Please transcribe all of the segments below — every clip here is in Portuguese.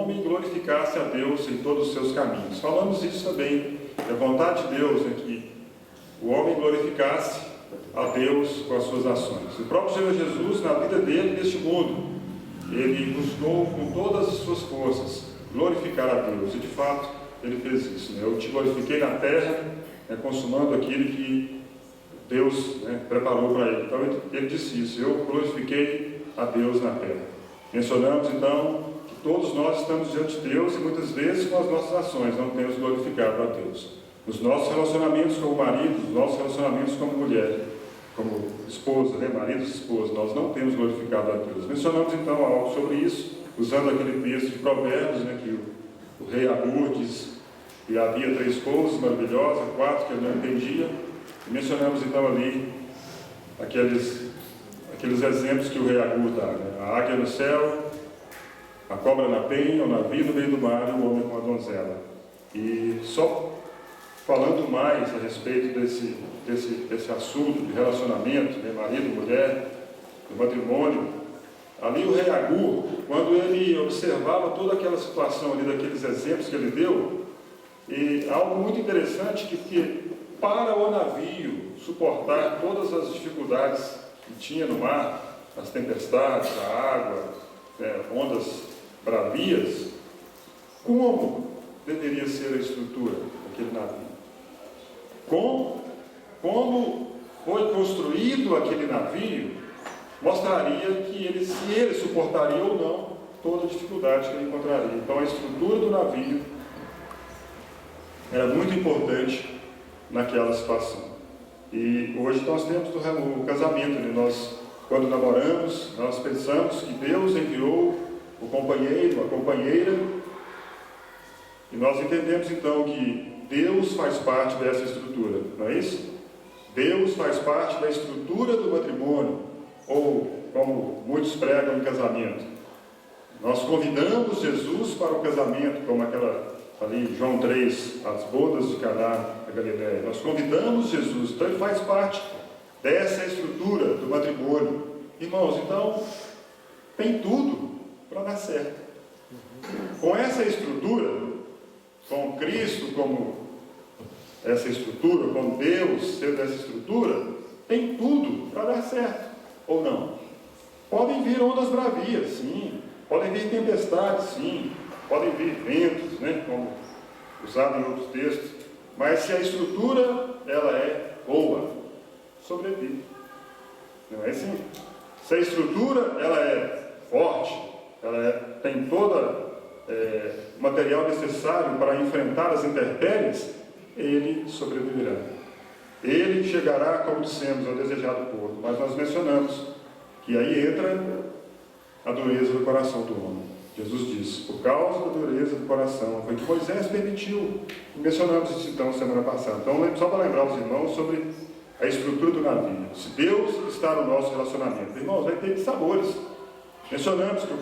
homem glorificasse a Deus em todos os seus caminhos. Falamos isso também. É a vontade de Deus é que o homem glorificasse a Deus com as suas ações. O próprio Senhor Jesus, na vida dele neste mundo, ele buscou com todas as suas forças glorificar a Deus. E de fato, ele fez isso. Eu te glorifiquei na terra, consumando aquilo que Deus preparou para ele. Então ele disse isso: eu glorifiquei a Deus na terra. Mencionamos então que todos nós estamos diante de Deus e muitas vezes com as nossas ações não temos glorificado a Deus. Nos nossos relacionamentos como marido, nos nossos relacionamentos como mulher, como esposa, marido e esposa, nós não temos glorificado a Deus. Mencionamos então algo sobre isso, usando aquele texto de Provérbios, que o rei Agur diz que havia 3 coisas maravilhosas, 4 que ele não entendia. E mencionamos então ali aqueles exemplos que o rei Agur dá, a águia no céu, a cobra na penha, o navio no meio do mar e o homem com a donzela. E só falando mais a respeito desse assunto de relacionamento, marido, mulher, do matrimônio, ali o rei Agur, quando ele observava toda aquela situação ali, daqueles exemplos que ele deu, e algo muito interessante que para o navio suportar todas as dificuldades que tinha no mar, as tempestades, a água, ondas bravias, como deveria ser a estrutura daquele navio? Como foi construído aquele navio, mostraria que se ele suportaria ou não toda a dificuldade que ele encontraria. Então a estrutura do navio era muito importante naquela situação. E hoje nós temos o casamento, nós, quando namoramos, nós pensamos que Deus enviou o companheiro, a companheira, e nós entendemos então que Deus faz parte dessa estrutura, não é isso? Deus faz parte da estrutura do matrimônio, ou como muitos pregam em casamento. Nós convidamos Jesus para o casamento, como aquela ali, João 3, as bodas de Caná da Galileia. Nós convidamos Jesus, então ele faz parte dessa estrutura do matrimônio. Irmãos, então, tem tudo para dar certo. Com essa estrutura, com Cristo como essa estrutura, com Deus sendo essa estrutura, tem tudo para dar certo, ou não? Podem vir ondas bravias, sim. Podem vir tempestades, sim. Podem vir ventos, como usado em outros textos. Mas se a estrutura ela é boa, sobrevive. Não é assim? Se a estrutura ela é forte, ela tem todo o material necessário para enfrentar as intempéries, ele sobreviverá. Ele chegará, como dissemos, ao desejado porto. Mas nós mencionamos que aí entra a dureza do coração do homem. Jesus disse, por causa da dureza do coração, foi que Moisés permitiu. Mencionamos isso então semana passada. Então, só para lembrar os irmãos sobre a estrutura do navio. Se Deus está no nosso relacionamento, irmãos, vai ter sabores. Mencionamos que no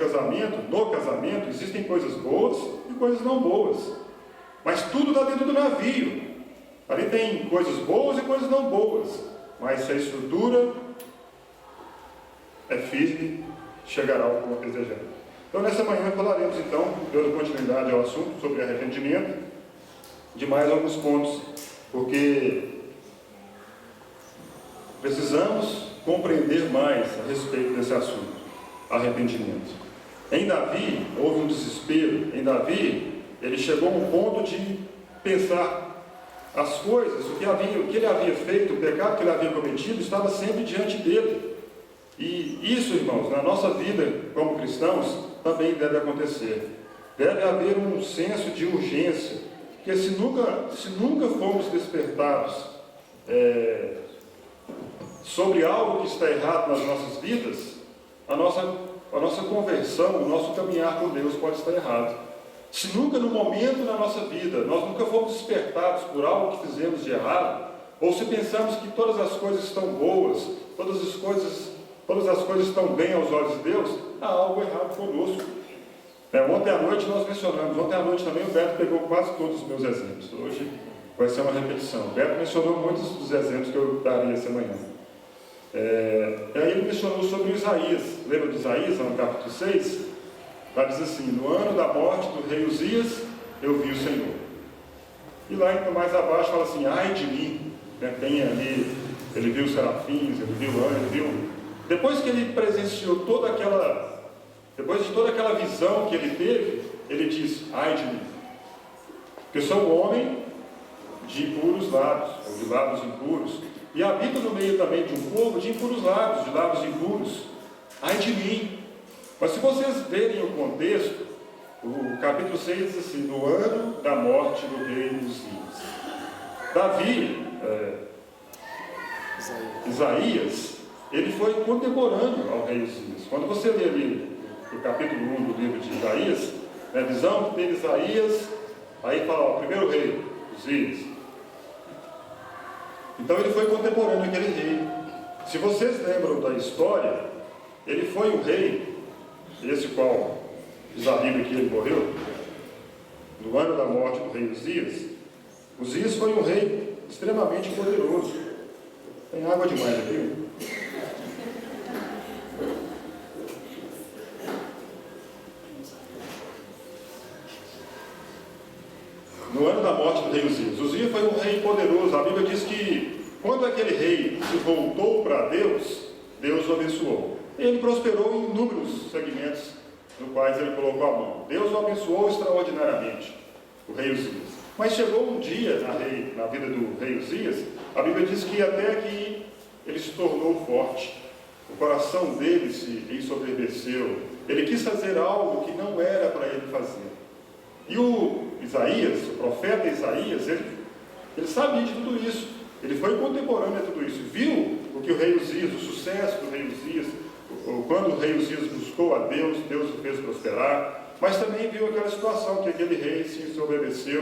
casamento, existem coisas boas e coisas não boas. Mas tudo está dentro do navio. Ali tem coisas boas e coisas não boas. Mas se a estrutura é firme, chegará ao ponto desejado. Então, nessa manhã falaremos, então, dando continuidade ao assunto sobre arrependimento, de mais alguns pontos, porque precisamos compreender mais a respeito desse assunto, arrependimento. Em Davi, houve um desespero. Em Davi, ele chegou a um ponto de pensar as coisas, o que ele havia feito, o pecado que ele havia cometido, estava sempre diante dele. E isso, irmãos, na nossa vida como cristãos, também deve acontecer. Deve haver um senso de urgência, porque se nunca formos despertados sobre algo que está errado nas nossas vidas, a nossa conversão, o nosso caminhar com Deus pode estar errado. Se nunca no momento na nossa vida, nós nunca fomos despertados por algo que fizemos de errado, ou se pensamos que todas as coisas estão boas, todas as coisas estão bem aos olhos de Deus, há algo errado conosco. Ontem à noite nós mencionamos, ontem à noite também o Beto pegou quase todos os meus exemplos. Hoje vai ser uma repetição. O Beto mencionou muitos dos exemplos que eu daria essa manhã. E aí ele mencionou sobre o Isaías. Lembra de Isaías, no capítulo 6? Lá diz assim: no ano da morte do rei Uzias, eu vi o Senhor. E lá então, mais abaixo fala assim: ai de mim, né? Tem ali, ele viu os serafins, ele viu o anjo, ele viu. Depois que ele presenciou depois de toda aquela visão que ele teve, ele diz: ai de mim, porque sou um homem de impuros lábios, ou de lábios impuros, e habito no meio também de um povo de impuros lábios, de lábios impuros. Ai de mim. Mas se vocês verem o contexto, o capítulo 6 diz assim: no ano da morte do rei Uzias. Davi, Isaías, ele foi contemporâneo ao rei Uzias. Quando você lê ali o capítulo 1 do livro de Isaías, a visão que teve Isaías, aí fala, ó, primeiro rei, Uzias. Então ele foi contemporâneo àquele rei. Se vocês lembram da história, ele foi um rei, esse qual diz a Bíblia que ele morreu, no ano da morte do rei Uzias. Uzias foi um rei extremamente poderoso. Tem água demais aqui. No ano da morte do rei Uzias. Uzias foi um rei poderoso. A Bíblia diz que quando aquele rei se voltou para Deus, Deus o abençoou. Ele prosperou em inúmeros segmentos no quais ele colocou a mão. Deus o abençoou extraordinariamente, o rei Uzias. Mas chegou um dia na vida do rei Uzias, a Bíblia diz que até que ele se tornou forte. O coração dele se ensoberbeceu. Ele quis fazer algo que não era para ele fazer. E o Isaías, o profeta Isaías, ele sabia de tudo isso. Ele foi contemporâneo a tudo isso. Viu o que o rei Uzias, o sucesso do rei Uzias, quando o rei Uzias buscou a Deus, Deus o fez prosperar. Mas também viu aquela situação que aquele rei se ensoberbeceu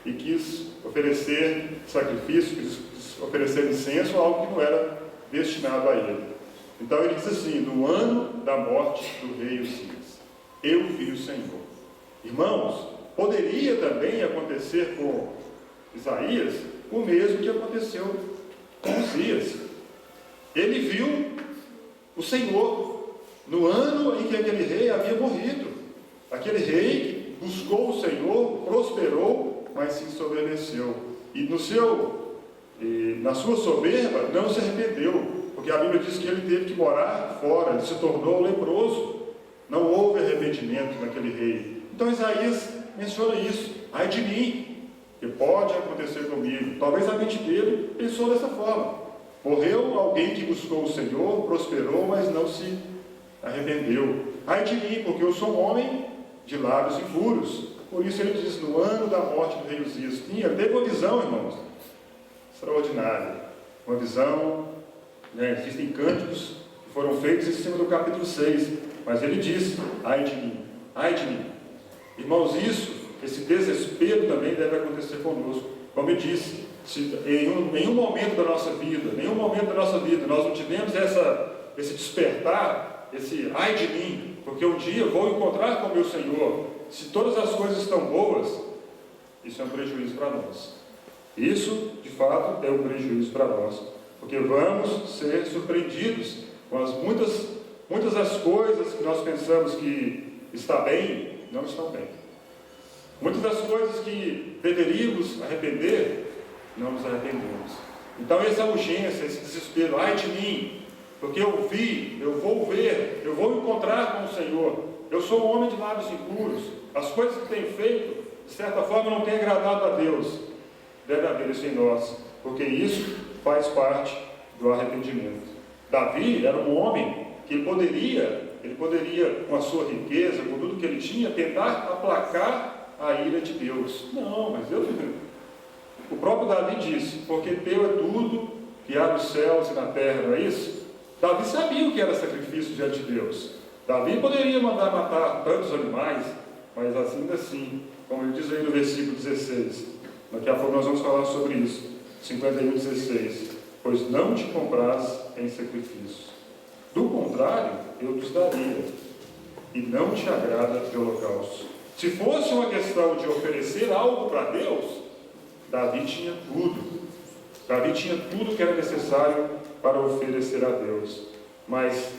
e quis oferecer sacrifício, quis oferecer incenso, algo que não era destinado a ele. Então ele diz assim: no ano da morte do rei Uzias, eu vi o Senhor. Irmãos, poderia também acontecer com Isaías o mesmo que aconteceu com Uzias. Ele viu o Senhor no ano em que aquele rei havia morrido. Aquele rei que buscou o Senhor, prosperou, mas se ensoberbeceu. E na sua soberba não se arrependeu, porque a Bíblia diz que ele teve que morar fora, ele se tornou leproso. Não houve arrependimento naquele rei. Então Isaías menciona isso: ai de mim, que pode acontecer comigo. Talvez a mente dele pensou dessa forma. Morreu alguém que buscou o Senhor, prosperou, mas não se arrependeu. Ai de mim, porque eu sou um homem de lábios impuros. Por isso ele diz: no ano da morte do rei Uzias. Ele teve uma visão, irmãos, extraordinária. Uma visão, existem cânticos que foram feitos em cima do capítulo 6. Mas ele diz: ai de mim, ai de mim. Irmãos, esse desespero também deve acontecer conosco. Como eu disse, se em nenhum momento da nossa vida, nós não tivemos esse despertar, esse ai de mim, porque um dia vou encontrar com o meu Senhor. Se todas as coisas estão boas, isso é um prejuízo para nós. Isso, de fato, é um prejuízo para nós, porque vamos ser surpreendidos com muitas das coisas que nós pensamos que está bem, não estão bem. Muitas das coisas que deveríamos arrepender, não nos arrependemos. Então essa urgência, esse desespero, ai de mim, porque eu vi, eu vou ver, eu vou encontrar com o Senhor. Eu sou um homem de lábios impuros. As coisas que tenho feito, de certa forma, não têm agradado a Deus. Deve haver isso em nós, porque isso faz parte do arrependimento. Davi era um homem que ele poderia, com a sua riqueza, com tudo que ele tinha, tentar aplacar a ira de Deus. Não, mas o próprio Davi disse: porque teu é tudo, que há nos céus e na terra, não é isso? Davi sabia o que era sacrifício diante de Deus. Davi poderia mandar matar tantos animais, mas assim, como ele diz aí no versículo 16, daqui a pouco nós vamos falar sobre isso, 51:16, pois não te compraz em sacrifício, do contrário, eu te daria, e não te agrada teu holocausto. Se fosse uma questão de oferecer algo para Deus, Davi tinha tudo. Davi tinha tudo que era necessário para oferecer a Deus. Mas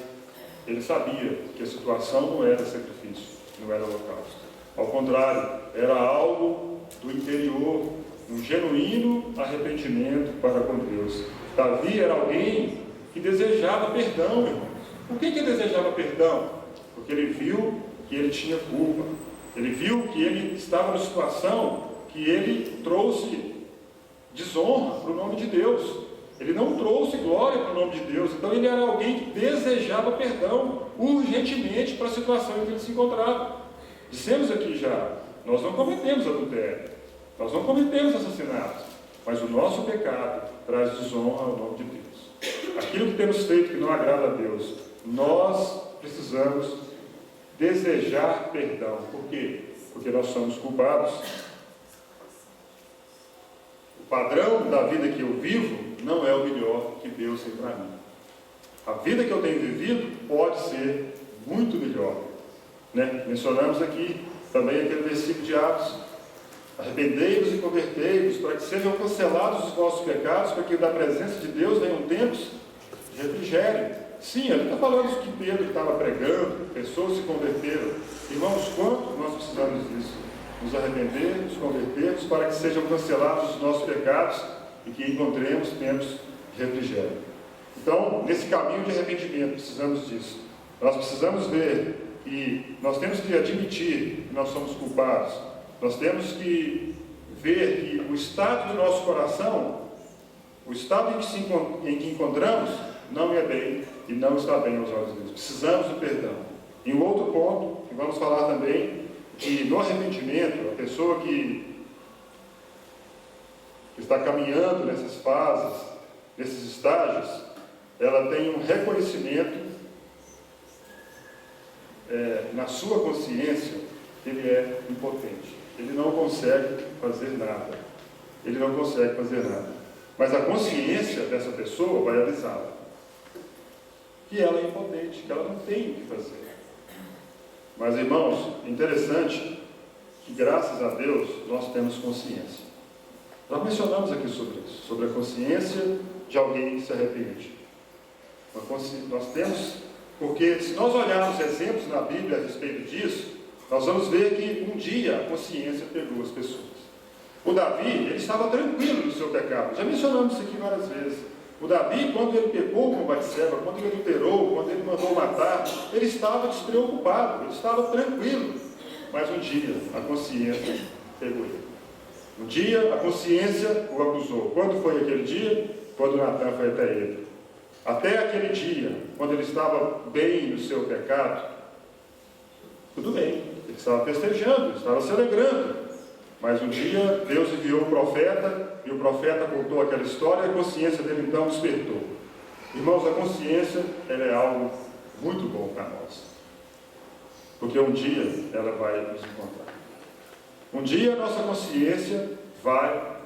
ele sabia que a situação não era sacrifício. não era holocausto. Ao contrário, era algo do interior, um genuíno arrependimento para com Deus. Davi era alguém que desejava perdão, irmãos. Por que ele desejava perdão? Porque ele viu que ele tinha culpa. Ele viu que ele estava numa situação que ele trouxe desonra para o nome de Deus. Ele não trouxe glória para o nome de Deus. Então ele era alguém que desejava perdão urgentemente para a situação em que ele se encontrava. Dissemos aqui já, nós não cometemos adultério, nós não cometemos assassinato, mas o nosso pecado traz desonra ao nome de Deus. Aquilo que temos feito que não agrada a Deus, nós precisamos desejar perdão. Por quê? Porque nós somos culpados. O padrão da vida que eu vivo não é o melhor que Deus tem para mim. A vida que eu tenho vivido pode ser muito melhor, né? Mencionamos aqui também aquele versículo de Atos: arrependei-vos e convertei-vos, para que sejam cancelados os vossos pecados, para que da presença de Deus venham tempos de refrigério. Sim, ele está falando que Pedro estava pregando, pessoas se converteram. Irmãos, quanto nós precisamos disso? Nos arrepender, nos convertermos, para que sejam cancelados os nossos pecados e que encontremos tempos de refrigério. Então, nesse caminho de arrependimento, precisamos disso. Nós precisamos ver que nós temos que admitir que nós somos culpados. Nós temos que ver que o estado do nosso coração, o estado em que encontramos, não é bem e não está bem aos olhos de Deus. Precisamos do perdão. E um outro ponto, que vamos falar também, que no arrependimento, a pessoa que está caminhando nessas fases, nesses estágios, ela tem um reconhecimento na sua consciência que ele é impotente. Ele não consegue fazer nada. Ele não consegue fazer nada. Mas a consciência dessa pessoa vai avisá-la que ela é impotente, que ela não tem o que fazer. Mas, irmãos, interessante que, graças a Deus, nós temos consciência. Nós mencionamos aqui sobre isso, sobre a consciência de alguém que se arrepende. Nós temos, porque se nós olharmos exemplos na Bíblia a respeito disso, nós vamos ver que um dia a consciência pegou as pessoas. O Davi, ele estava tranquilo no seu pecado. Já mencionamos isso aqui várias vezes. O Davi, quando ele pecou com Batseba, quando ele adulterou, quando ele mandou matar, ele estava despreocupado, ele estava tranquilo. Mas um dia a consciência pegou ele. Um dia a consciência o acusou. Quando foi aquele dia? Quando Natan foi até ele. Até aquele dia, quando ele estava bem no seu pecado, tudo bem, ele estava festejando, estava se alegrando. Mas um dia Deus enviou o profeta, e o profeta contou aquela história, e a consciência dele então despertou. Irmãos, a consciência, ela é algo muito bom para nós. Porque um dia ela vai nos encontrar. Um dia a nossa consciência vai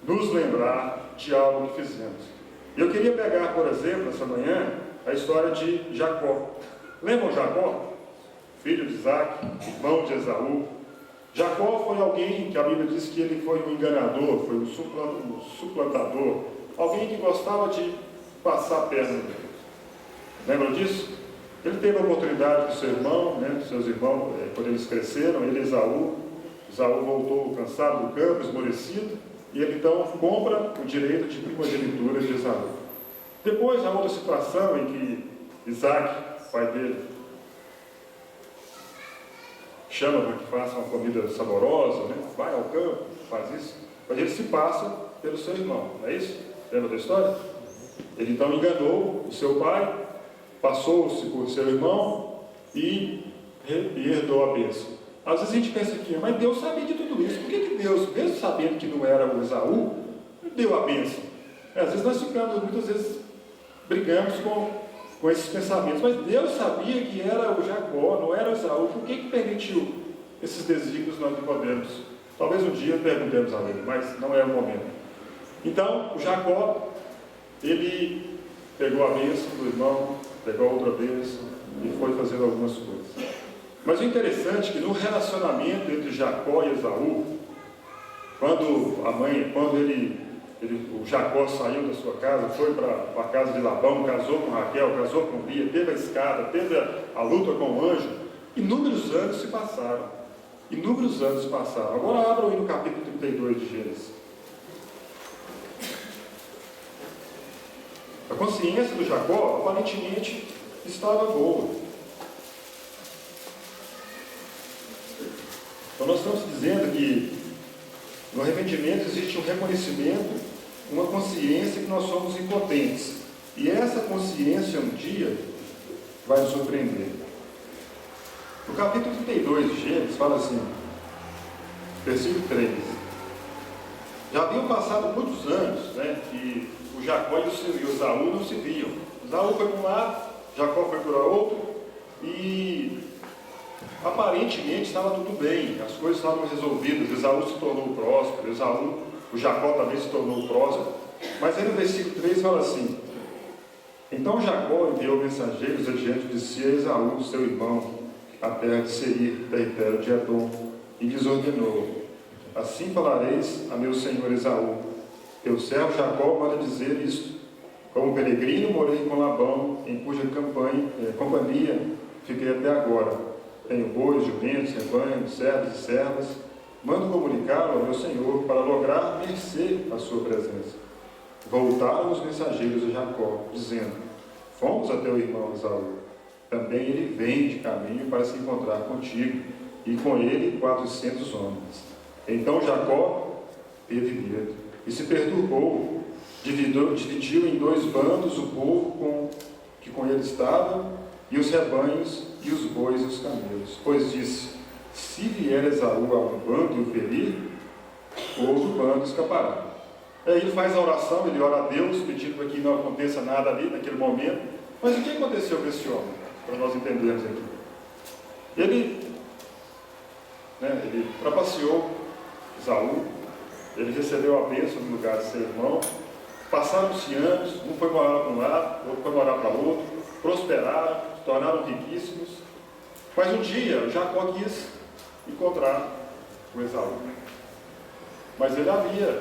nos lembrar de algo que fizemos. Eu queria pegar, por exemplo, essa manhã, a história de Jacó. Lembram Jacó? Filho de Isaac, irmão de Esaú. Jacó foi alguém que a Bíblia diz que ele foi um enganador, foi um suplantador, alguém que gostava de passar a perna nele. Lembram disso? Ele teve a oportunidade com seu irmão, dos seus irmãos, quando eles cresceram, ele e Esaú. Esaú voltou cansado do campo, esmorecido, e ele então compra o direito de primogenitura de Esaú. Depois, há outra situação em que Isaac, pai dele, chama para que faça uma comida saborosa, vai ao campo, faz isso, mas ele se passa pelo seu irmão, não é isso? Lembra da história? Ele então enganou o seu pai, passou-se por seu irmão e herdou a bênção. Às vezes a gente pensa aqui, mas Deus sabia de tudo isso, por que Deus, mesmo sabendo que não era o Esaú, deu a bênção? Às vezes nós ficamos, muitas vezes, brigamos com esses pensamentos, mas Deus sabia que era o Jacó, não era o Esaú, por que permitiu esses desígnios nós não podemos? Talvez um dia perguntemos a ele, mas não é o momento. Então, o Jacó, ele pegou a bênção do irmão, pegou outra bênção e foi fazendo algumas coisas. Mas o interessante é que no relacionamento entre Jacó e Esaú, quando o Jacó saiu da sua casa, foi para a casa de Labão, casou com Raquel, casou com Lia, teve a escada, teve a luta com o anjo, Inúmeros anos se passaram. Inúmeros anos se passaram. Agora abram aí no capítulo 32 de Gênesis. A consciência do Jacó, aparentemente, estava boa. Então nós estamos dizendo que no arrependimento existe um reconhecimento, uma consciência que nós somos impotentes. E essa consciência um dia vai nos surpreender. No capítulo 32 de Gênesis fala assim, versículo 3. Já haviam passado muitos anos, né, que o Jacó e o Esaú não se viam. Esaú foi para um lado, Jacó foi para outro, e aparentemente estava tudo bem, as coisas estavam resolvidas. Esaú se tornou próspero, o Jacó também se tornou próspero. Mas aí no versículo 3 fala assim: então Jacó enviou mensageiros adiante de si a Esaú, seu irmão, a terra de Seir, território de Edom, e lhes ordenou: assim falareis a meu senhor Esaú, teu servo Jacó manda dizer isto: como peregrino morei com Labão, em cuja companhia fiquei até agora. Tenho bois, jumentos, rebanhos, servos e servas. Mando comunicá-lo ao meu senhor, para lograr mercê à sua presença. Voltaram os mensageiros a Jacó, dizendo: fomos a teu irmão Esaú. Também ele vem de caminho para se encontrar contigo, e com ele 400 homens. Então Jacó teve medo e se perturbou, dividiu em 2 bandos o povo que com ele estava, e os rebanhos, e os bois e os camelos. Pois disse: se vier Esaú a um bando e o ferir, outro bando escapará. Aí ele faz a oração, ele ora a Deus, pedindo para que não aconteça nada ali naquele momento. Mas o que aconteceu com esse homem? Para nós entendermos aqui. Ele trapaceou Esaú, ele recebeu a bênção no lugar de seu irmão. Passaram-se anos, um foi morar para um lado, outro foi morar para outro, prosperaram, se tornaram riquíssimos. Mas um dia Jacó quis encontrar o Esaú. Mas ele havia,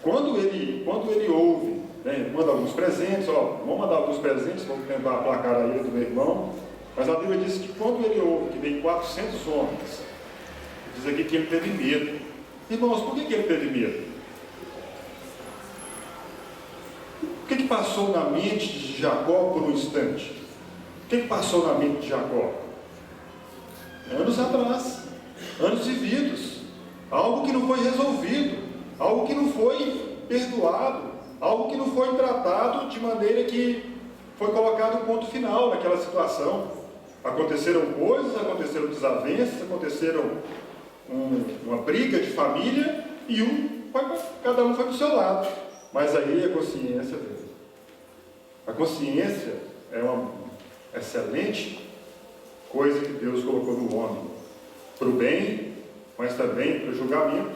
quando ele ouve, né, manda alguns presentes, vamos mandar alguns presentes, vamos tentar aplacar a ira do meu irmão. Mas a Bíblia diz que quando ele ouve que vem 400 homens, diz aqui que ele teve medo. Irmãos, por que ele teve medo? O que passou na mente de Jacó por um instante? O que passou na mente de Jacó? Anos atrás, anos vividos, algo que não foi resolvido, algo que não foi perdoado, algo que não foi tratado de maneira que foi colocado um ponto final naquela situação. Aconteceram coisas, aconteceram desavenças, aconteceram uma briga de família, e cada um foi para o seu lado. Mas aí a consciência veio. A consciência é uma excelente coisa que Deus colocou no homem, para o bem, mas também para o julgamento.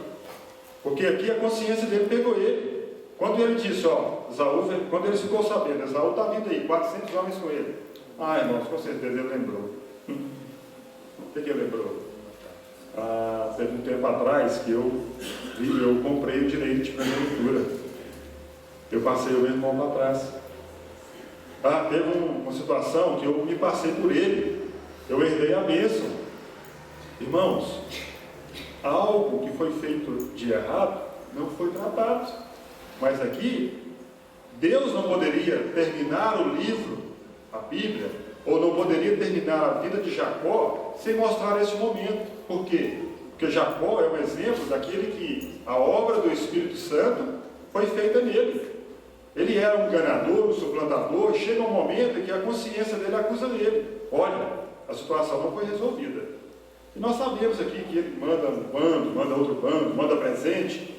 Porque aqui a consciência dele pegou ele. Quando ele disse, Esaú, quando ele ficou sabendo, Esaú está vindo aí, 400 homens com ele. Irmãos, com certeza ele lembrou. O que ele lembrou? Teve um tempo atrás que eu comprei o direito de primogenitura. Eu passei o meu irmão para trás. Teve uma situação que eu me passei por ele. Eu herdei a bênção. Irmãos, algo que foi feito de errado não foi tratado. Mas aqui, Deus não poderia terminar o livro, a Bíblia, ou não poderia terminar a vida de Jacó sem mostrar esse momento. Por quê? Porque Jacó é um exemplo daquele que a obra do Espírito Santo foi feita nele. Ele era um enganador, um suplantador, e chega um momento em que a consciência dele acusa ele. Olha, a situação não foi resolvida. E nós sabemos aqui que ele manda um bando, manda outro bando, manda presente.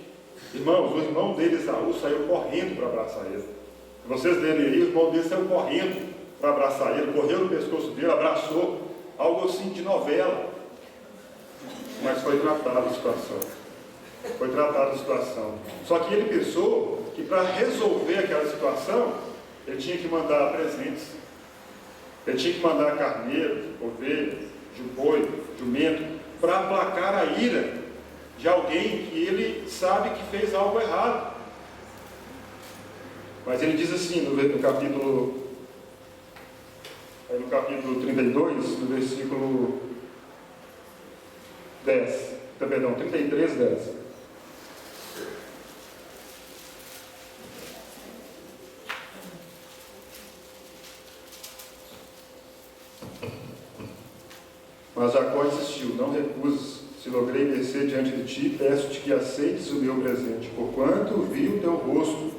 Irmãos, o irmão dele, Esaú, saiu correndo para abraçar ele. Se vocês lerem aí, o irmão dele saiu correndo para abraçar ele, correu no pescoço dele, abraçou, algo assim de novela. Mas foi tratada a situação. Foi tratada a situação. Só que ele pensou que para resolver aquela situação, ele tinha que mandar presentes. Ele tinha que mandar carneiro, ovelha, boi, jumento, para aplacar a ira de alguém que ele sabe que fez algo errado. Mas ele diz assim no capítulo 32, no versículo 10. Perdão, 33, 10. Mas Jacó insistiu: não recuses, se logrei descer diante de ti, peço-te que aceites o meu presente, porquanto vi o teu rosto,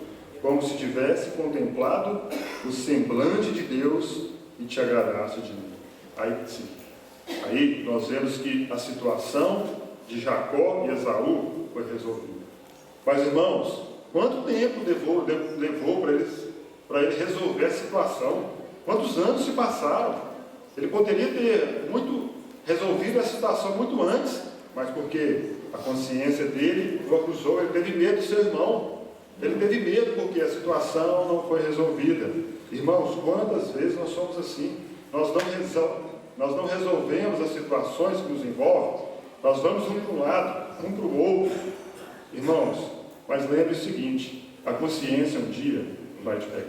como se tivesse contemplado o semblante de Deus e te agradasse de mim. Aí nós vemos que a situação de Jacó e Esaú foi resolvida. Mas, irmãos, quanto tempo levou para ele resolver a situação? Quantos anos se passaram? Ele poderia ter resolvido a situação muito antes, mas porque a consciência dele o acusou, ele teve medo do seu irmão. Ele teve medo porque a situação não foi resolvida. Irmãos, quantas vezes nós somos assim? Nós não resolvemos as situações que nos envolvem, nós vamos um para um lado, um para o outro. Irmãos, mas lembre o seguinte: a consciência um dia vai te pegar.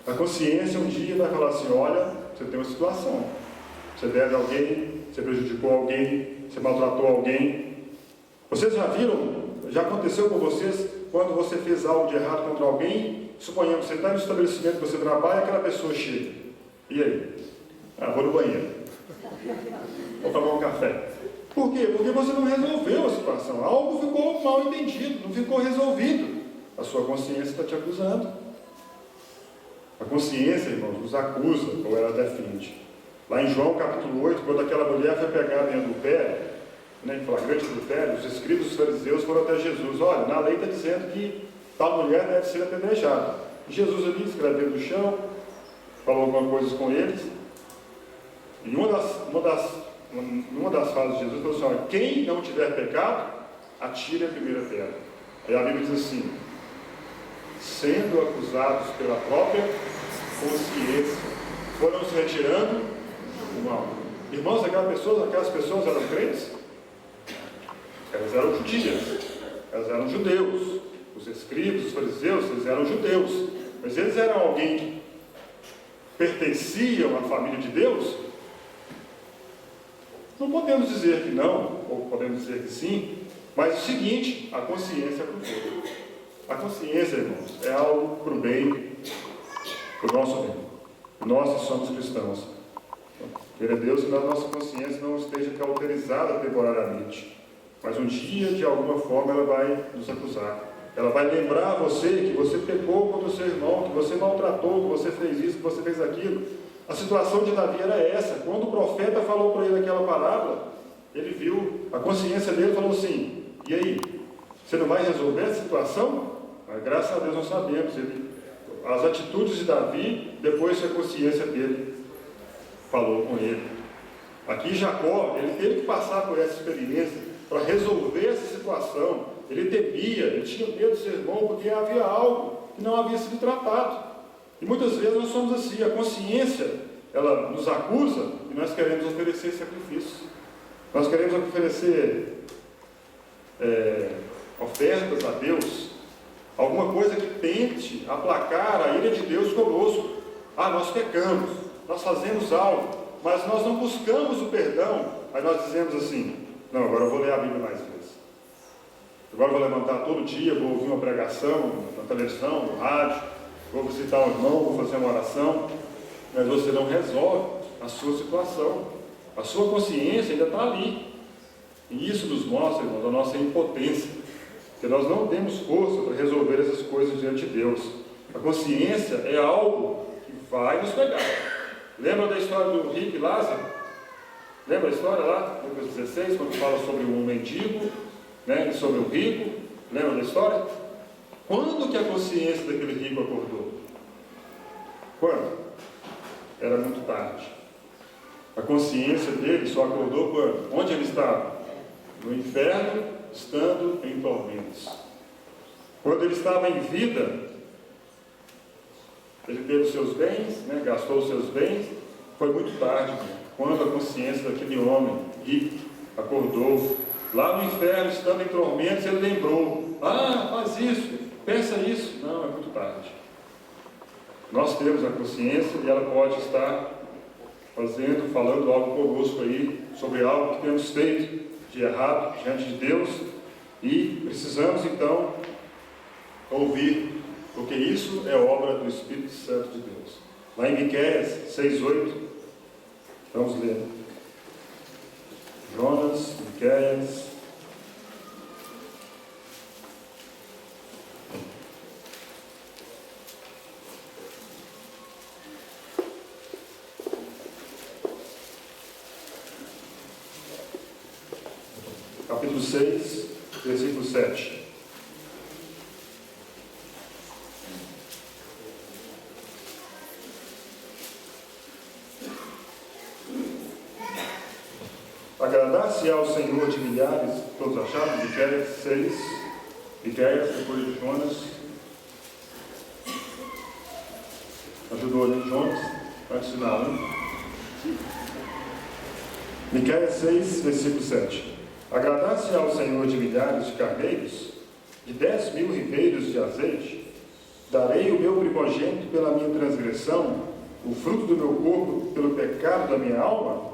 A consciência um dia vai falar assim: olha, você tem uma situação, você deve a alguém, você prejudicou alguém, você maltratou alguém. Vocês já viram, já aconteceu com vocês, quando você fez algo de errado contra alguém? Suponhamos que você está no estabelecimento que você trabalha e aquela pessoa chega. E aí? Vou no banheiro. Vou tomar um café. Por quê? Porque você não resolveu a situação. Algo ficou mal entendido, não ficou resolvido. A sua consciência está te acusando. A consciência, irmãos, nos acusa, ou ela defende. Lá em João capítulo 8, quando aquela mulher foi pegada em adultério, em flagrante adultério, os escribas dos fariseus foram até Jesus: olha, na lei está dizendo que tal mulher deve ser apedrejada. Jesus ali escreveu no chão, falou alguma coisa com eles, e numa das falas de Jesus falou assim: olha, quem não tiver pecado, atire a primeira pedra. Aí a Bíblia diz assim: sendo acusados pela própria consciência, foram se retirando o mal. Irmãos, aquelas pessoas eram crentes? Elas eram judias, elas eram judeus. Os escribas, os fariseus, eles eram judeus, mas eles eram alguém que pertenciam à família de Deus? Não podemos dizer que não, ou podemos dizer que sim, mas o seguinte: a consciência é para o todo. A consciência, irmãos, é algo para o bem, para o nosso bem. Nós que somos cristãos, queira Deus que na nossa consciência não esteja cauterizada temporariamente, mas um dia, de alguma forma, ela vai nos acusar. Ela vai lembrar você que você pecou contra o seu irmão, que você maltratou, que você fez isso, que você fez aquilo. A situação de Davi era essa. Quando o profeta falou para ele aquela palavra, ele viu, a consciência dele falou assim: e aí, você não vai resolver a situação? Mas, graças a Deus nós sabemos, as atitudes de Davi, depois que a consciência dele falou com ele. Aqui Jacó, ele teve que passar por essa experiência para resolver essa situação. Ele temia, ele tinha medo do seu irmão, porque havia algo que não havia sido tratado. E muitas vezes nós somos assim: a consciência, ela nos acusa e nós queremos oferecer sacrifícios. Nós queremos oferecer ofertas a Deus, alguma coisa que tente aplacar a ira de Deus conosco. Nós pecamos, nós fazemos algo, mas nós não buscamos o perdão. Aí nós dizemos assim: não, agora eu vou ler a Bíblia mais vezes. Agora eu vou levantar todo dia, vou ouvir uma pregação na televisão, no rádio, vou visitar um irmão, vou fazer uma oração. Mas você não resolve a sua situação. A sua consciência ainda está ali. E isso nos mostra, irmãos, a nossa impotência, que nós não temos força para resolver essas coisas diante de Deus. A consciência é algo que vai nos pegar. Lembra da história do rico e Lázaro? Lembra a história lá, Lucas 16, quando fala sobre um mendigo, e sobre o rico? Lembra da história? Quando que a consciência daquele rico acordou? Quando? Era muito tarde. A consciência dele só acordou quando? Onde ele estava? No inferno, estando em tormentos. Quando ele estava em vida, ele teve os seus bens, gastou os seus bens. Foi muito tarde, quando a consciência daquele homem rico acordou. Lá no inferno, estando em tormentos, ele lembrou: faz isso, pensa isso. Não, é muito tarde. Nós temos a consciência e ela pode estar falando algo conosco aí, sobre algo que temos feito, de errado diante de Deus, e precisamos então ouvir, porque isso é obra do Espírito Santo de Deus. Lá em Miqueias 6:8, vamos ler. Jonas, Miqueias. Capítulo 6, versículo 7. Agradar-se ao Senhor de milhares, todos acharam? Miqueias 6, Miqueias, depois de Jonas. Ajudou ali Jonas, antes de Naum. Miqueias 6, versículo 7. Agradar-se ao Senhor de milhares de carneiros, de 10.000 ribeiros de azeite, darei o meu primogênito pela minha transgressão, o fruto do meu corpo pelo pecado da minha alma?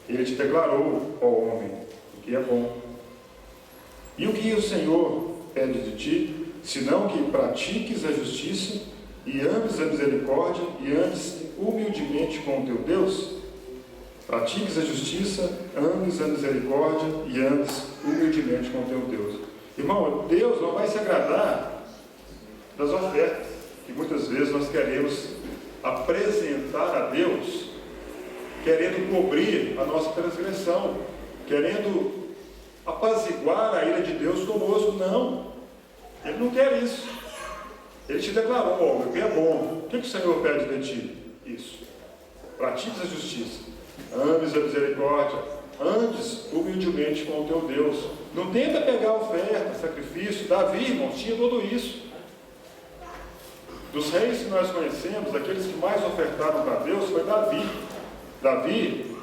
Ele te declarou, ó homem, o que é bom. E o que o Senhor pede de ti, senão que pratiques a justiça, e ames a misericórdia, e andes humildemente com o teu Deus? Pratiques a justiça, ames a misericórdia, e andes humildemente com o teu Deus. Irmão, Deus não vai se agradar das ofertas, que muitas vezes nós queremos apresentar a Deus, querendo cobrir a nossa transgressão, querendo apaziguar a ira de Deus conosco. Não, Ele não quer isso. Ele te declarou, ó, o que é bom. O que o Senhor pede de ti? Isso. Pratiques a justiça, ames a misericórdia, andes humildemente com o teu Deus. Não tenta pegar oferta, sacrifício. Davi, irmãos, tinha tudo isso. Dos reis que nós conhecemos, aqueles que mais ofertaram para Deus foi Davi. Davi,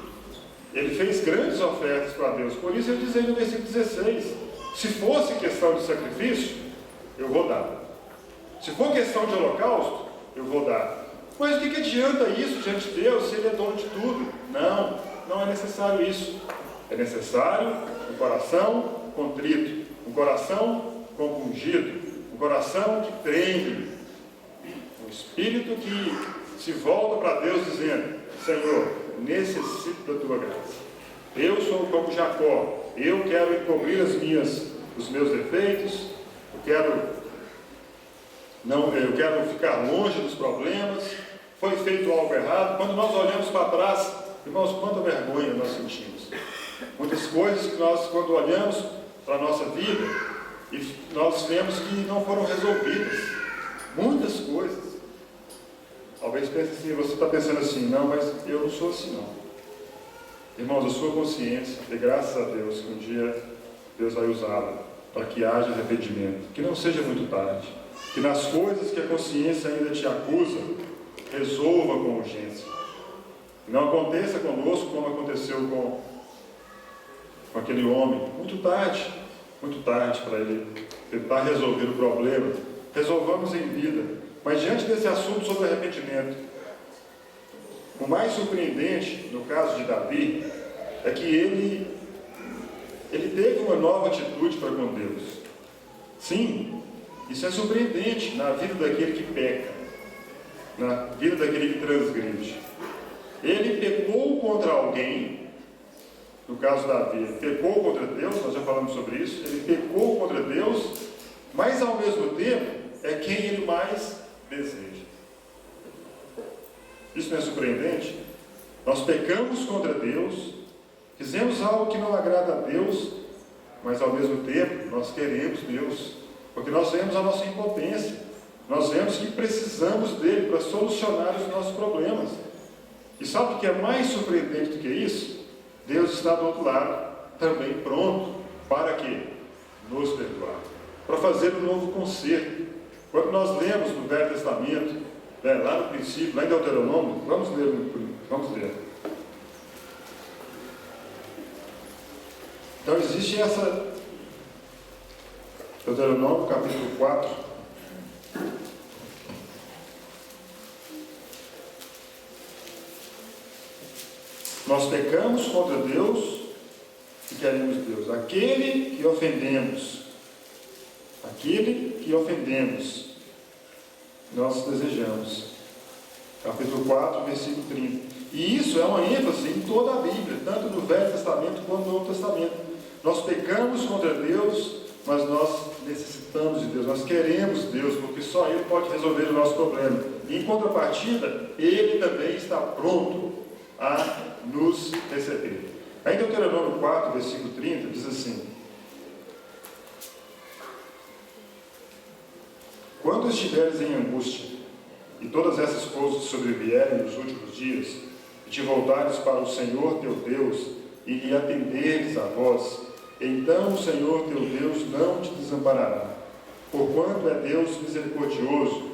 ele fez grandes ofertas para Deus. Por isso ele diz aí no versículo 16, se fosse questão de sacrifício, eu vou dar. Se for questão de holocausto, eu vou dar. Mas o que adianta isso diante de Deus, se Ele é dono de tudo? Não, não é necessário isso. É necessário um coração contrito, um coração compungido, um coração que treme, um espírito que se volta para Deus dizendo, Senhor, necessito da Tua graça. Eu sou como Jacó, eu quero encobrir os meus defeitos, eu quero ficar longe dos problemas, foi feito algo errado. Quando nós olhamos para trás, irmãos, quanta vergonha nós sentimos. Muitas coisas que nós, quando olhamos para a nossa vida, e nós vemos que não foram resolvidas. Muitas coisas. Talvez pense assim, você está pensando assim, não, mas eu não sou assim não. Irmãos, a sua consciência, e graças a Deus, que um dia Deus vai usá-la para que haja arrependimento, que não seja muito tarde, que nas coisas que a consciência ainda te acusa, resolva com urgência. Não aconteça conosco como aconteceu com aquele homem, muito tarde para ele tentar resolver o problema. Resolvamos em vida. Mas diante desse assunto sobre arrependimento, o mais surpreendente no caso de Davi é que ele teve uma nova atitude para com Deus. Sim, isso é surpreendente na vida daquele que peca, na vida daquele que transgride. Ele pecou contra alguém, no caso de Davi, ele pecou contra Deus, nós já falamos sobre isso, ele pecou contra Deus, mas ao mesmo tempo é quem ele mais deseja. Isso não é surpreendente? Nós pecamos contra Deus, fizemos algo que não agrada a Deus, mas ao mesmo tempo nós queremos Deus, porque nós vemos a nossa impotência, nós vemos que precisamos dele para solucionar os nossos problemas. E sabe o que é mais surpreendente do que isso? Deus está do outro lado, também pronto para quê? Nos perdoar, para fazer um novo conserto. Quando nós lemos no Velho Testamento, lá no princípio, lá em Deuteronômio, vamos ler. Então existe essa, Deuteronômio capítulo 4, nós pecamos contra Deus e queremos Deus? Aquele que ofendemos. Aquele que ofendemos. Nós desejamos. Capítulo 4, versículo 30. E isso é uma ênfase em toda a Bíblia, tanto no Velho Testamento quanto no Novo Testamento. Nós pecamos contra Deus, mas nós necessitamos de Deus, nós queremos Deus, porque só Ele pode resolver o nosso problema. E em contrapartida, Ele também está pronto a nos receber. Aí em Deuteronômio 4, versículo 30, diz assim: quando estiveres em angústia, e todas essas coisas sobrevierem nos últimos dias, e te voltares para o Senhor teu Deus, e lhe atenderes a voz, então o Senhor teu Deus não te desamparará, porquanto é Deus misericordioso,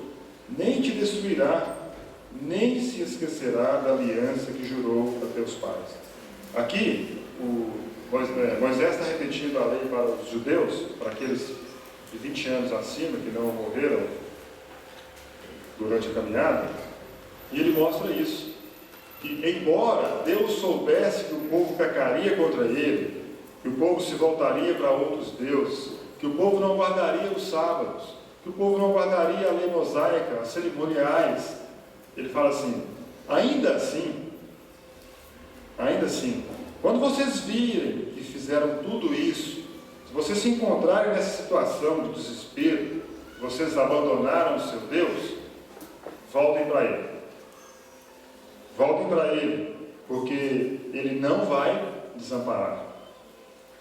nem te destruirá, nem se esquecerá da aliança que jurou a teus pais. Aqui, Moisés está repetindo a lei para os judeus, para aqueles de 20 anos acima, que não morreram durante a caminhada, e ele mostra isso, que embora Deus soubesse que o povo pecaria contra ele, que o povo se voltaria para outros deuses, que o povo não guardaria os sábados, que o povo não guardaria a lei mosaica, as cerimoniais, ele fala assim: ainda assim, quando vocês virem que fizeram tudo isso, se vocês se encontrarem nessa situação de desespero, vocês abandonaram o seu Deus, voltem para Ele. Voltem para Ele, porque Ele não vai desamparar.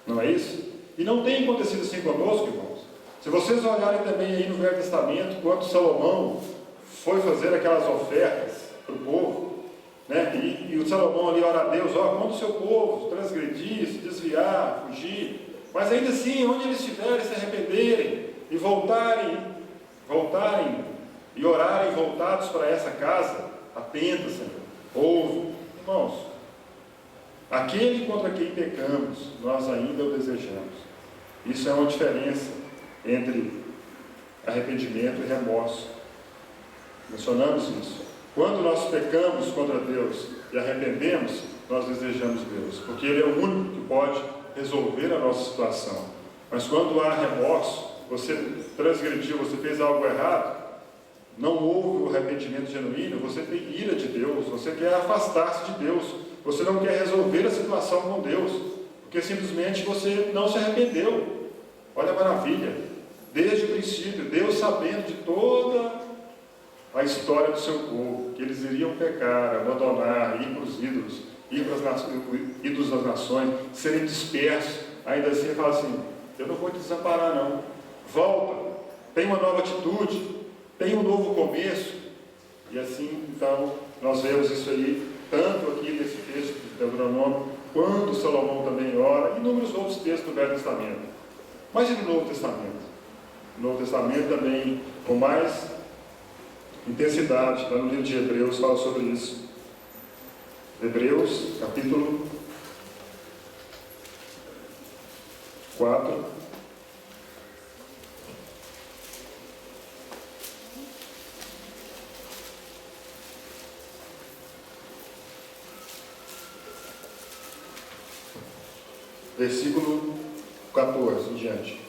Não é isso? E não tem acontecido assim conosco, irmãos. Se vocês olharem também aí no Velho Testamento, quando Salomão foi fazer aquelas ofertas para o povo, né? E o Salomão ali ora a Deus: quando o seu povo transgredir, se desviar, fugir, mas ainda assim, onde eles estiverem, se arrependerem e voltarem e orarem voltados para essa casa, atenta, Senhor, ouve. Irmãos, aquele contra quem pecamos, nós ainda o desejamos. Isso é uma diferença entre arrependimento e remorso. Mencionamos isso. Quando nós pecamos contra Deus e arrependemos, nós desejamos Deus, porque Ele é o único que pode resolver a nossa situação. Mas quando há remorso, você transgrediu, você fez algo errado, não houve o arrependimento genuíno, você tem ira de Deus, você quer afastar-se de Deus, você não quer resolver a situação com Deus, porque simplesmente você não se arrependeu. Olha a maravilha, desde o princípio, Deus sabendo de toda a história do seu povo, que eles iriam pecar, abandonar, ir para os ídolos, ir para os ídolos das nações, serem dispersos, ainda assim ele fala assim: eu não vou te desamparar não, volta, tem uma nova atitude, tem um novo começo. E assim, então, nós vemos isso aí, tanto aqui nesse texto de Deuteronômio, quanto Salomão também ora, e inúmeros outros textos do Velho Testamento. Mas e no Novo Testamento? No Novo Testamento também, com mais intensidade, lá no livro de Hebreus fala sobre isso. Hebreus, capítulo 4. Versículo 14 em diante.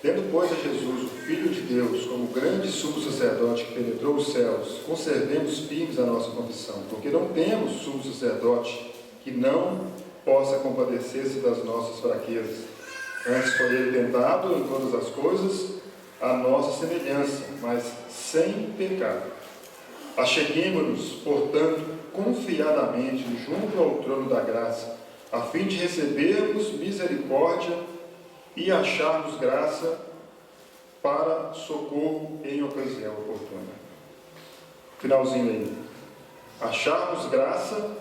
Tendo, pois, a Jesus, o Filho de Deus, como grande sumo sacerdote que penetrou os céus, conservemos firmes a nossa confissão, porque não temos sumo sacerdote que não possa compadecer-se das nossas fraquezas. Antes foi ele tentado em todas as coisas, à nossa semelhança, mas sem pecado. Acheguemo-nos, portanto, confiadamente junto ao trono da graça, a fim de recebermos misericórdia e acharmos graça para socorro em ocasião oportuna. Finalzinho aí. Acharmos graça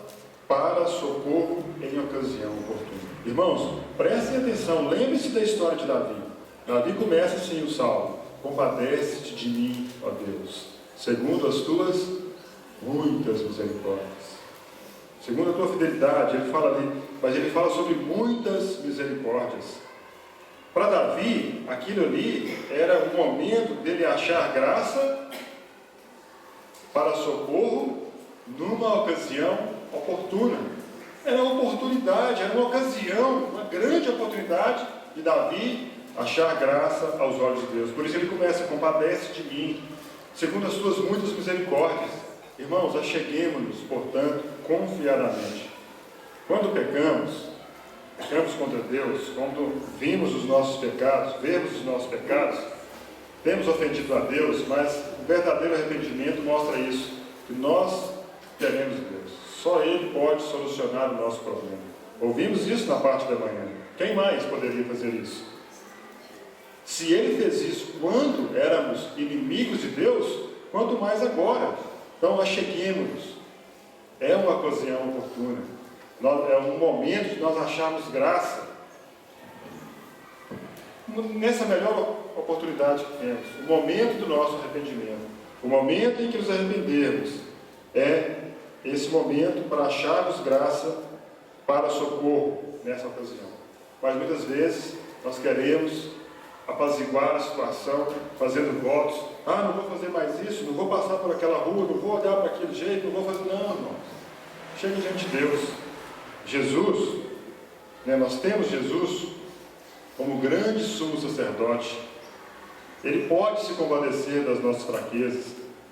para socorro em ocasião oportuna. Irmãos, prestem atenção, lembre-se da história de Davi. Davi começa assim o salmo: compadece-te de mim, ó Deus, segundo as tuas muitas misericórdias. Segundo a tua fidelidade, ele fala ali, mas ele fala sobre muitas misericórdias. Para Davi, aquilo ali era o momento dele achar graça para socorro numa ocasião oportuna. Era uma oportunidade, era uma ocasião, uma grande oportunidade de Davi achar graça aos olhos de Deus. Por isso ele começa: compadece de mim, segundo as tuas muitas misericórdias. Irmãos, acheguemo-nos, portanto, confiadamente. Quando pecamos contra Deus, quando vimos os nossos pecados, vemos os nossos pecados, temos ofendido a Deus, mas o verdadeiro arrependimento mostra isso, que nós queremos Deus. Só Ele pode solucionar o nosso problema. Ouvimos isso na parte da manhã. Quem mais poderia fazer isso? Se Ele fez isso quando éramos inimigos de Deus, quanto mais agora. Então, acheguemos-nos. É uma ocasião oportuna. É um momento de nós acharmos graça. Nessa melhor oportunidade que temos, o momento do nosso arrependimento, o momento em que nos arrependermos, é esse momento para acharmos graça para socorro nessa ocasião. Mas muitas vezes nós queremos apaziguar a situação fazendo votos: não vou fazer mais isso, não vou passar por aquela rua, não vou olhar para aquele jeito, não vou fazer. Não, irmãos, chega diante de Deus. Jesus, nós temos Jesus como grande sumo sacerdote. Ele pode se compadecer das nossas fraquezas,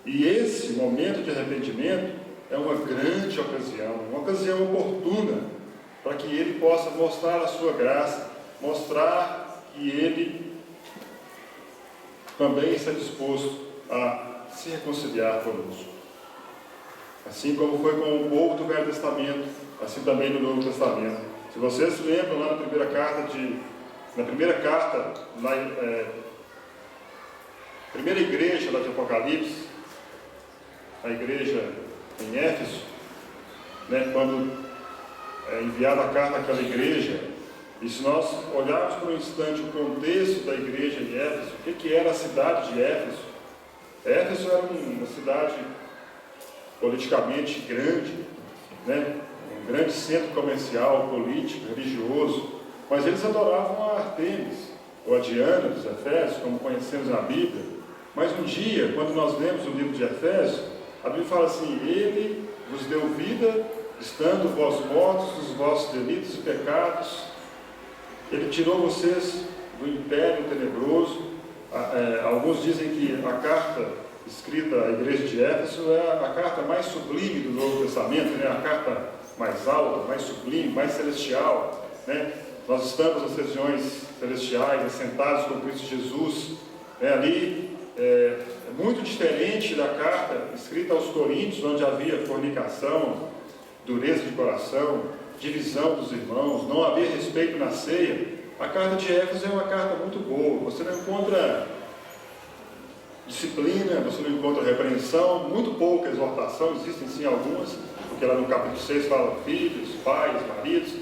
e esse momento de arrependimento é uma grande ocasião, uma ocasião oportuna para que Ele possa mostrar a sua graça, mostrar que Ele também está disposto a se reconciliar conosco. Assim como foi com o povo do Velho Testamento, assim também no Novo Testamento. Se vocês se lembram lá na primeira carta, primeira igreja lá de Apocalipse, a igreja em Éfeso, quando é enviada a carta àquela igreja, e se nós olharmos por um instante o contexto da igreja de Éfeso, o que era a cidade de Éfeso? Éfeso era uma cidade politicamente grande, um grande centro comercial, político, religioso, mas eles adoravam a Artemis, ou a Diana dos Efésios, como conhecemos na Bíblia. Mas um dia, quando nós lemos o livro de Efésios, a Bíblia fala assim: Ele vos deu vida, estando vós mortos nos vossos delitos e pecados. Ele tirou vocês do império tenebroso. Alguns dizem que a carta escrita à igreja de Éfeso é a carta mais sublime do Novo Testamento, a carta mais alta, mais sublime, mais celestial. Nós estamos nas regiões celestiais, assentados com Cristo Jesus. Ali é muito diferente da carta escrita aos Coríntios, onde havia fornicação, dureza de coração, divisão dos irmãos, não havia respeito na ceia. A carta de Éfeso é uma carta muito boa. Você não encontra disciplina, você não encontra repreensão, muito pouca exortação, existem sim algumas, porque lá no capítulo 6 fala filhos, pais, maridos,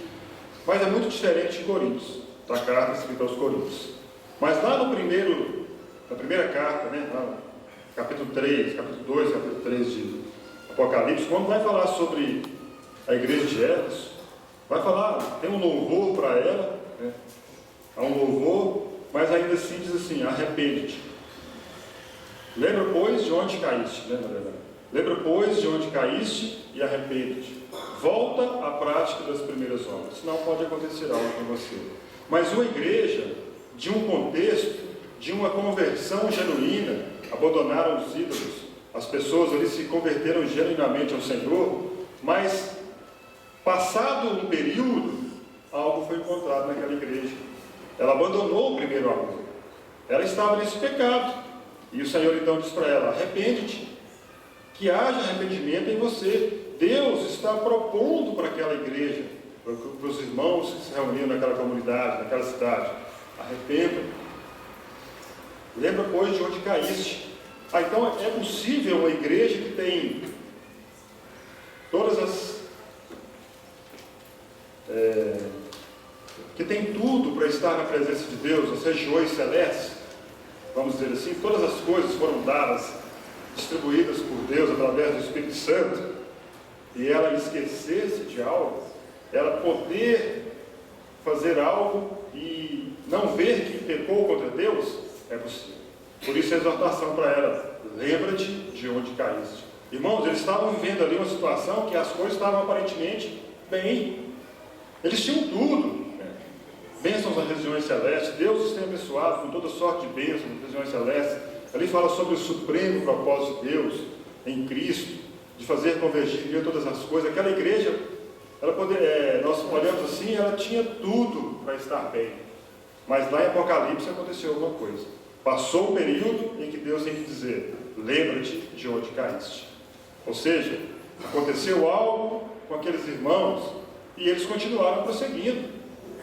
mas é muito diferente de Coríntios, da carta escrita aos Coríntios. Mas lá na primeira carta, lá no capítulo 3, capítulo 2, capítulo 3 de Apocalipse, quando vai falar sobre a igreja de Éfeso, vai falar, tem um louvor para ela, há um louvor, mas ainda assim diz assim: arrepende-te. Lembra, pois, de onde caíste, Lembra, pois, de onde caíste e arrepende-te. Volta à prática das primeiras obras, senão pode acontecer algo com você. Mas uma igreja, de um contexto, de uma conversão genuína, abandonaram os ídolos, as pessoas ali se converteram genuinamente ao Senhor, mas passado um período, algo foi encontrado naquela igreja. Ela abandonou o primeiro amor, ela estava nesse pecado, e o Senhor então diz para ela: arrepende-te, que haja arrependimento em você. Deus está propondo para aquela igreja, para os irmãos que se reuniam naquela comunidade, naquela cidade: arrependam. Lembra, pois, de onde caíste. Então é possível uma igreja que tem todas as que tem tudo para estar na presença de Deus, as regiões celestes, vamos dizer assim, todas as coisas foram dadas, distribuídas por Deus através do Espírito Santo, e ela esquecer-se de algo, ela poder fazer algo e não ver que pecou contra Deus, é possível. Por isso a exortação para ela: lembra-te de onde caíste. Irmãos, eles estavam vivendo ali uma situação que as coisas estavam aparentemente bem. Eles tinham tudo, né? Bênçãos nas regiões celestes. Deus os tem abençoado com toda sorte de bênçãos nas regiões celestes. Ali fala sobre o supremo propósito de Deus em Cristo, de fazer convergir em Deus todas as coisas. Aquela igreja, nós olhamos assim, ela tinha tudo para estar bem. Mas lá em Apocalipse aconteceu alguma coisa. Passou o período em que Deus tem que dizer: lembra-te de onde caíste. Ou seja, aconteceu algo com aqueles irmãos e eles continuaram prosseguindo.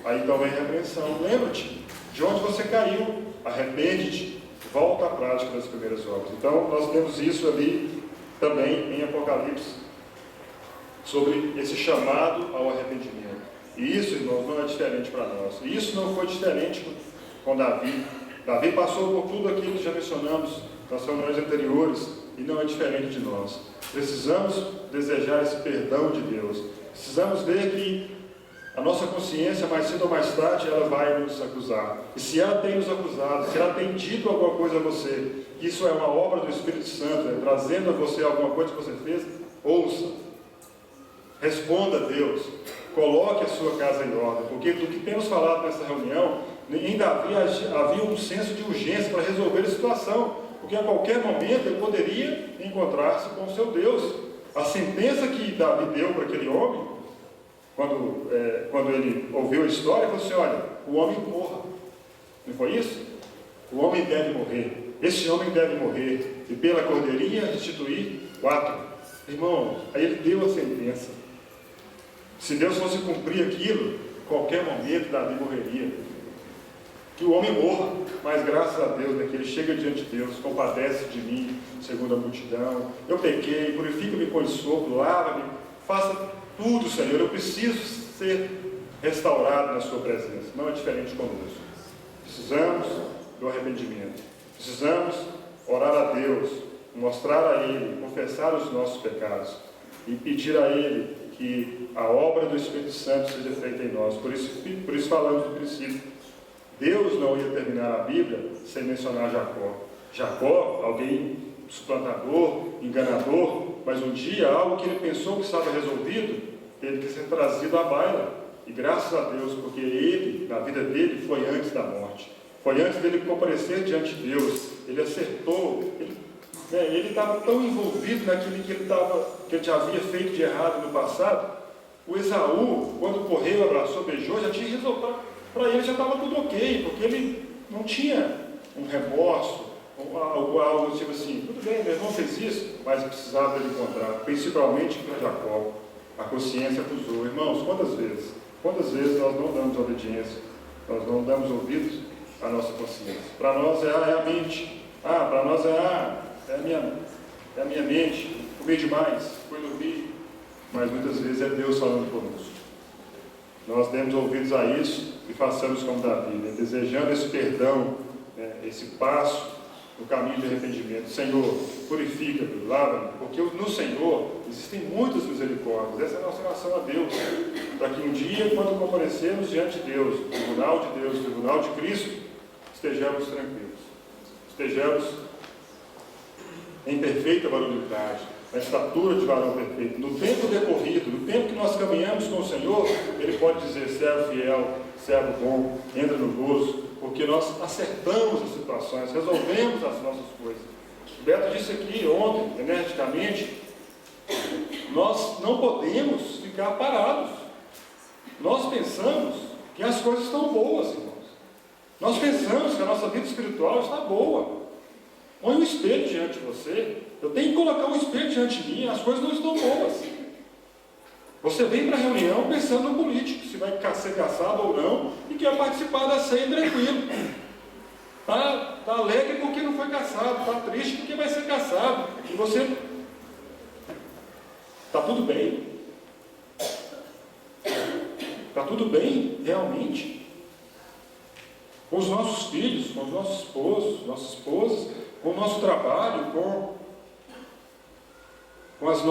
Aí então vem a repreensão: lembra-te de onde você caiu, arrepende-te, volta à prática das primeiras obras. Então nós temos isso ali também em Apocalipse, sobre esse chamado ao arrependimento. E isso, irmãos, não é diferente para nós. E isso não foi diferente com Davi. Davi passou por tudo aquilo que já mencionamos nas reuniões anteriores, e não é diferente de nós. Precisamos desejar esse perdão de Deus. Precisamos ver que a nossa consciência, mais cedo ou mais tarde, ela vai nos acusar. E se ela tem nos acusado, se ela tem dito alguma coisa a você, que isso é uma obra do Espírito Santo, trazendo a você alguma coisa que você fez, ouça. Responda a Deus. Coloque a sua casa em ordem. Porque do que temos falado nessa reunião, em Davi havia um senso de urgência para resolver a situação. Porque a qualquer momento ele poderia encontrar-se com o seu Deus. A sentença que Davi deu para aquele homem, quando ele ouviu a história, falou assim: olha, o homem morra. Não foi isso? O homem deve morrer. Esse homem deve morrer. E pela cordeirinha restituir 4. Irmão, aí ele deu a sentença. Se Deus fosse cumprir aquilo, em qualquer momento Davi morreria. Que o homem morra, mas graças a Deus, né, que ele chega diante de Deus, compadece de mim, segundo a multidão. Eu pequei, purifica-me com sopro, lava-me, faça tudo, Senhor. Eu preciso ser restaurado na sua presença. Não é diferente conosco. Precisamos do arrependimento. Precisamos orar a Deus, mostrar a Ele, confessar os nossos pecados e pedir a Ele que a obra do Espírito Santo seja feita em nós. Por isso falamos do princípio. Deus não ia terminar a Bíblia sem mencionar Jacó. Jacó, alguém suplantador, enganador, mas um dia algo que ele pensou que estava resolvido, teve que ser trazido à baila. E graças a Deus, porque ele, na vida dele, foi antes da morte. Foi antes dele comparecer diante de Deus. Ele acertou, ele estava tão envolvido naquilo que ele já havia feito de errado no passado. O Esaú, quando correu, abraçou, beijou, já tinha resolvido. Para ele já estava tudo ok, porque ele não tinha um remorso, algo tipo assim: tudo bem, meu irmão fez isso, mas precisava dele encontrar, principalmente para Jacó. A consciência acusou. Irmãos, quantas vezes nós não damos obediência, nós não damos ouvidos à nossa consciência? Para nós é a mente, para nós é a minha mente, comi demais, fui dormir, mas muitas vezes é Deus falando conosco. Nós demos ouvidos a isso e façamos como Davi, né? Desejando esse perdão, né? Esse passo no caminho de arrependimento. Senhor, purifica-me, lava-me, porque no Senhor existem muitas misericórdias. Essa é a nossa oração a Deus, para que um dia, quando comparecermos diante de Deus, no tribunal de Cristo, estejamos tranquilos, estejamos em perfeita varonilidade, na estatura de varão perfeito. No tempo decorrido, no tempo que nós caminhamos com o Senhor, Ele pode dizer: servo fiel, servo bom, entra no gozo, porque nós acertamos as situações, resolvemos as nossas coisas. O Beto disse aqui ontem, energicamente, nós não podemos ficar parados. Nós pensamos que as coisas estão boas, irmãos. Nós pensamos que a nossa vida espiritual está boa. Põe um espelho diante de você. Eu tenho que colocar um espelho diante de mim. As coisas não estão boas. Você vem para a reunião pensando no político, se vai ser caçado ou não, e quer participar da ceia tranquilo. Está alegre porque não foi caçado, está triste porque vai ser caçado. E você... Está tudo bem? Está tudo bem, realmente? Com os nossos filhos, com os nossos esposos, nossas esposas, com o nosso trabalho, com os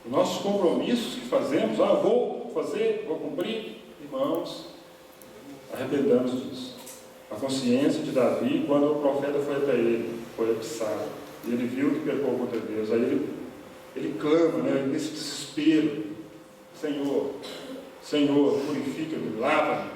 nossos compromissos que fazemos. Vou cumprir. Irmãos, arrependamos disso. A consciência de Davi, quando o profeta foi até ele, foi aguçado, e ele viu que pecou contra Deus. Aí ele clama, né, nesse desespero, Senhor, Senhor, purifica-me, lava-me.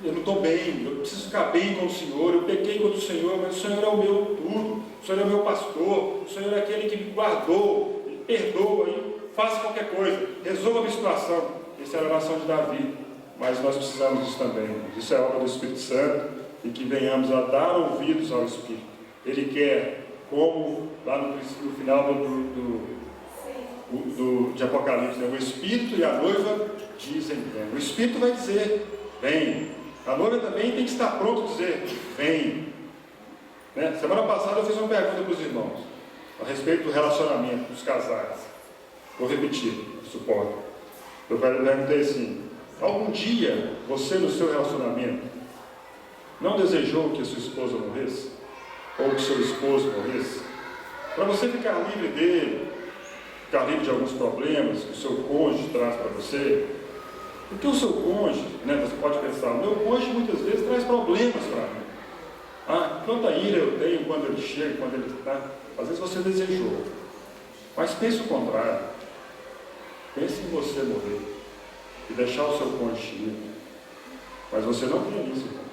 Eu não estou bem, eu preciso ficar bem com o Senhor, eu pequei contra o Senhor, mas o Senhor é o meu tudo, o Senhor é o meu pastor, o Senhor é aquele que me guardou, me perdoa, e faça qualquer coisa, resolva a minha situação. Essa era a oração de Davi, mas nós precisamos disso também, irmãos. Isso é obra do Espírito Santo, e que venhamos a dar ouvidos ao Espírito. Ele quer, como lá no final de Apocalipse, né? O Espírito e a noiva dizem vem. O Espírito vai dizer vem. A noiva também tem que estar pronto a dizer vem. Né? Semana passada eu fiz uma pergunta para os irmãos a respeito do relacionamento dos casais. Vou repetir, suporte. Eu perguntei assim: algum dia você no seu relacionamento não desejou que a sua esposa morresse? Ou que o seu esposo morresse? Para você ficar livre dele, ficar livre de alguns problemas que o seu cônjuge traz para você. Porque o seu cônjuge, né, você pode pensar, o meu cônjuge muitas vezes traz problemas para mim. Quanta ira eu tenho quando ele chega, quando ele está. Às vezes você desejou. Mas pense o contrário. Pense em você morrer e deixar o seu cônjuge livre. Mas você não quer isso, irmãos.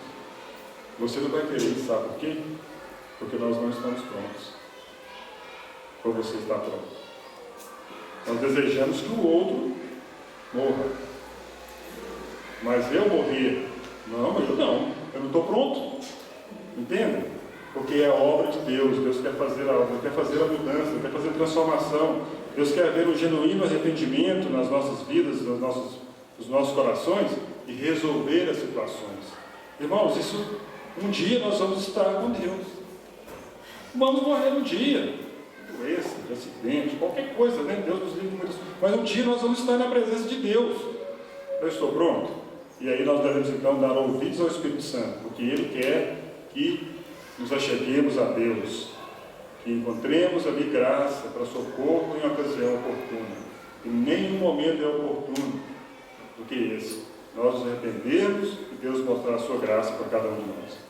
Você não vai querer isso, sabe por quê? Porque nós não estamos prontos. Ou você está pronto. Nós desejamos que o outro morra. Mas eu morrer? Não, eu não estou pronto. Entende? Porque é a obra de Deus. Deus quer fazer a obra, quer fazer a mudança, quer fazer a transformação. Deus quer ver um genuíno arrependimento nas nossas vidas, nos nossos corações e resolver as situações. Irmãos, um dia nós vamos estar com Deus. Vamos morrer um dia. Doença, de acidente, qualquer coisa, né? Deus nos livre de muitas coisas. Mas um dia nós vamos estar na presença de Deus. Eu estou pronto? E aí nós devemos então dar ouvidos ao Espírito Santo, porque Ele quer que nos acheguemos a Deus, que encontremos ali graça para socorro em ocasião oportuna. E nenhum momento é oportuno do que esse. Nós nos arrependermos e Deus mostrar a sua graça para cada um de nós.